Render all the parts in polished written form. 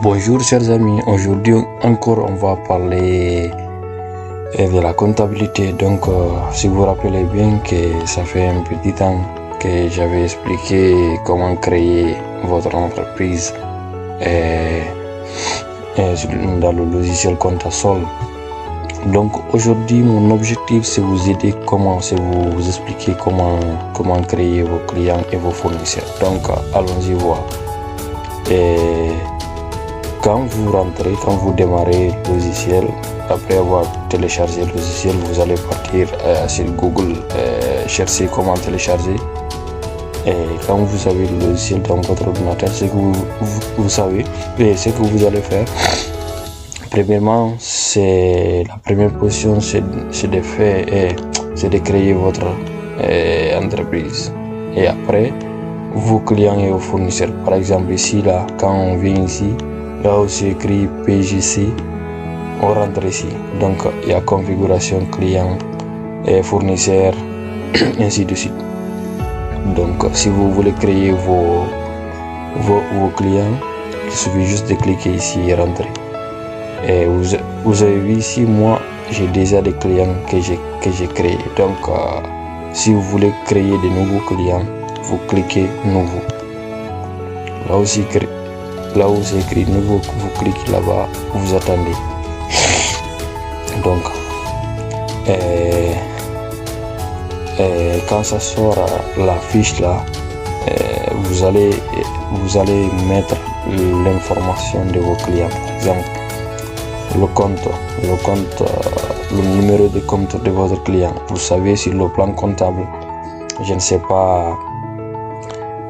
Bonjour chers amis, aujourd'hui encore on va parler de la comptabilité. Donc si vous vous rappelez bien que ça fait un petit temps que j'avais expliqué comment créer votre entreprise dans le logiciel Comptasol. Donc aujourd'hui mon objectif c'est vous aider, vous expliquer comment créer vos clients et vos fournisseurs. Donc allons-y voir. Quand vous démarrez le logiciel, après avoir téléchargé le logiciel, vous allez partir sur Google, chercher comment télécharger. Et quand vous avez le logiciel dans votre ordinateur, ce que vous savez, et ce que vous allez faire, premièrement, la première position, c'est de créer votre entreprise. Et après, vos clients et vos fournisseurs. Par exemple, ici, là, quand on vient ici, là où c'est écrit PGC, on rentre ici. Donc, il y a configuration client et fournisseur, ainsi de suite. Donc, si vous voulez créer vos clients, il suffit juste de cliquer ici et rentrer. Et vous avez vu ici, moi, j'ai déjà des clients que j'ai créés. Donc, si vous voulez créer de nouveaux clients, vous cliquez nouveau. Là où c'est écrit nouveau, vous cliquez là-bas, vous attendez. Donc, quand ça sort la fiche là, vous allez mettre l'information de vos clients. Par exemple, le numéro de compte de votre client. Vous savez, sur le plan comptable, je ne sais pas,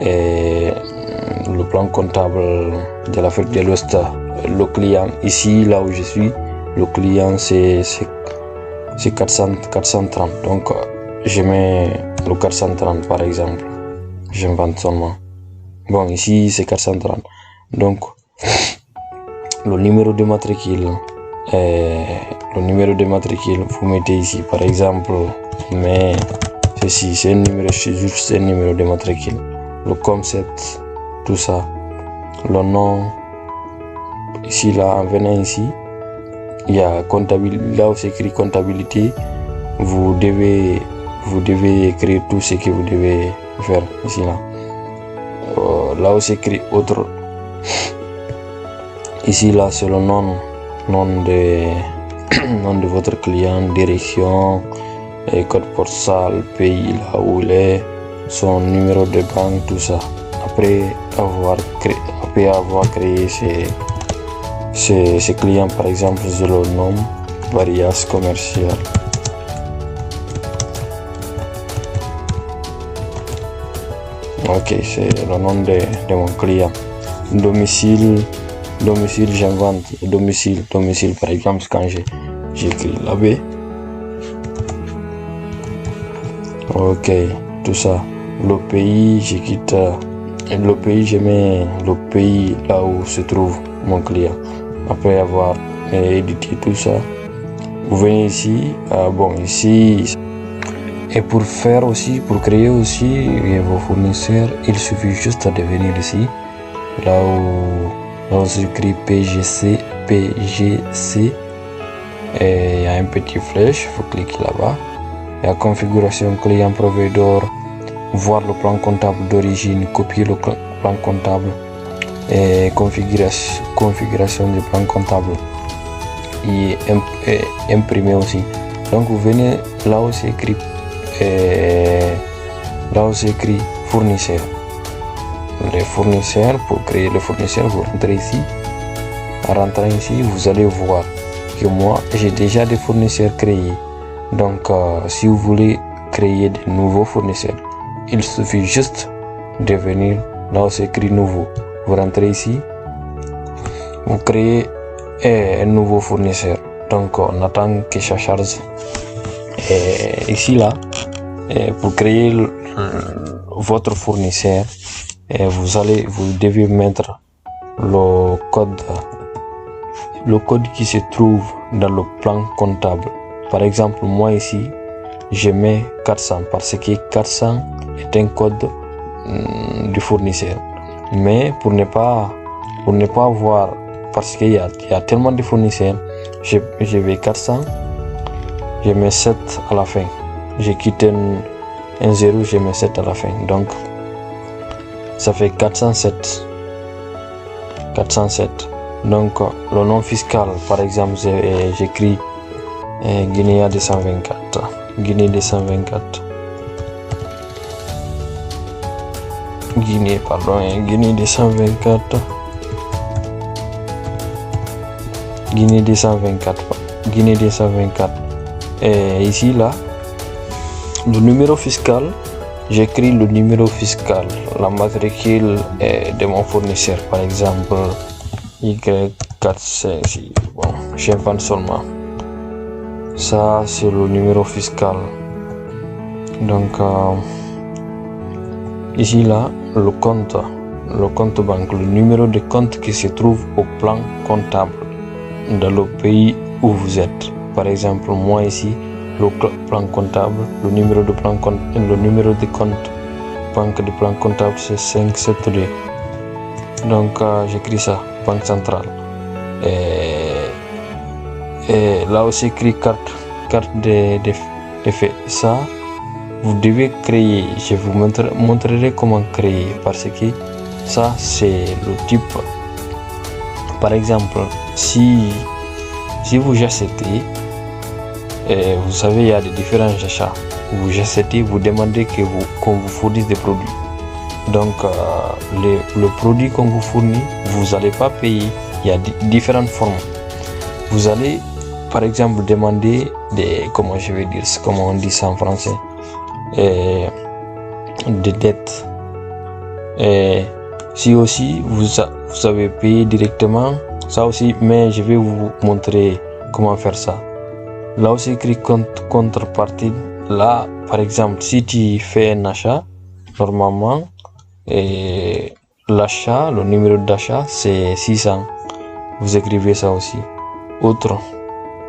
le plan comptable de l'Afrique de l'Ouest, le client, ici, là où je suis, le client c'est 430. Donc, je mets le 430 par exemple. J'invente seulement. Bon, ici, c'est 430. Donc, le numéro de matricule, vous mettez ici, par exemple, mais ceci, c'est juste un numéro de matricule. Le concept, tout ça, le nom. Ici, là, en venant ici, il y a comptabilité. Là où c'est écrit comptabilité, vous devez écrire tout ce que vous devez faire ici, là. Là où c'est écrit autre, ici, là, c'est le nom de votre client, direction, et code postal, pays là où il est, son numéro de banque, tout ça. Après avoir créé ces clients, par exemple, je le nomme Varias Commercial. Ok, c'est le nom de mon client. Domicile, j'invente. Domicile, par exemple, quand j'écris là-bas. Ok, tout ça. Le pays, je quitte. Le pays, je mets le pays là où se trouve mon client. Après avoir édité tout ça, vous venez ici. Ici. Et pour créer aussi vos fournisseurs, il suffit juste de venir ici. Là où c'est écrit PGC. Et il y a un petit flèche, il faut cliquer là-bas. Il y a configuration client provider, voir le plan comptable d'origine, copier le plan comptable et configuration du plan comptable et imprimer aussi. Donc vous venez là où c'est écrit fournisseur. Les fournisseurs, pour créer le fournisseur, vous rentrez ici. En rentrant ici, vous allez voir que moi j'ai déjà des fournisseurs créés. Donc si vous voulez créer de nouveaux fournisseurs, il suffit juste de venir là où c'est écrit nouveau. Vous rentrez ici, vous créez un nouveau fournisseur. Donc on attend que ça charge. Et ici là, pour créer votre fournisseur, vous devez mettre le code qui se trouve dans le plan comptable. Par exemple, moi ici, je mets 400 parce que 400 est un code du fournisseur. Mais pour ne pas avoir parce qu'il y a tellement de fournisseurs. Je vais 400, je mets 7 à la fin. J'ai quitté un 0, je mets 7 à la fin. Donc, ça fait 407. 407. Donc, le nom fiscal, par exemple, j'écris Guinée 224. Guinée 224. Guinée 224. Guinée 224. Guinée 224. Et ici, là, le numéro fiscal, j'écris le numéro fiscal, la matricule de mon fournisseur, par exemple, Y456. Bon, j'invente seulement. Ça, c'est le numéro fiscal. Donc, ici, là, le compte banque, le numéro de compte qui se trouve au plan comptable dans le pays où vous êtes. Par exemple, moi ici, le plan comptable, le numéro de compte banque de plan comptable, c'est 572. Donc, j'écris ça, banque centrale. Et là aussi, écrit carte de fait. Ça, vous devez créer. Je vous montrerai comment créer, parce que ça, c'est le type. Par exemple, si vous achetez, vous savez, il y a des différents achats. Vous achetez, vous demandez qu'on vous fournisse des produits. Donc, le produit qu'on vous fournit, vous n'allez pas payer. Il y a différentes formes. Vous allez, par exemple, demander comment on dit ça en français, des dettes. Et si aussi vous avez payé directement, ça aussi, mais je vais vous montrer comment faire ça. Là aussi, écrit contrepartie. Là, par exemple, si tu fais un achat, normalement, l'achat, le numéro d'achat, c'est 600. Vous écrivez ça aussi. Autre,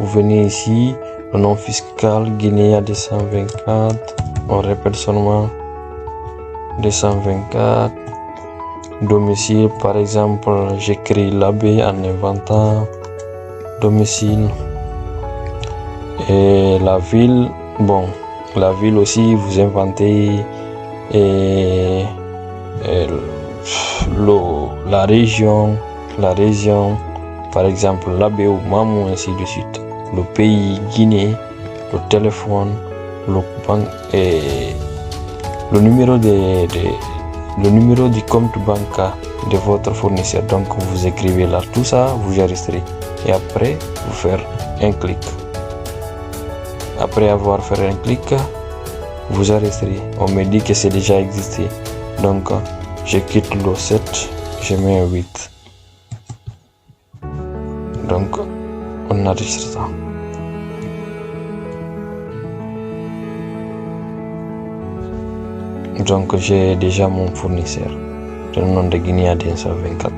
vous venez ici, le nom fiscal, Guinée 224. On répète seulement 224. Domicile, par exemple, j'écris l'abbé en inventant domicile. Et la ville, bon, la ville aussi, vous inventez la région, par exemple, l'abbé ou Mamou, ainsi de suite. Le pays, Guinée, le téléphone, le banque et le numéro du compte bancaire de votre fournisseur. Donc, vous écrivez là tout ça, vous enregistrez. Et après, vous faites un clic. Après avoir fait un clic, vous enregistrez. On me dit que c'est déjà existé. Donc, je quitte le 7, je mets un 8. Donc, on enregistre ça. Donc, j'ai déjà mon fournisseur. Le nom de Guinée 224.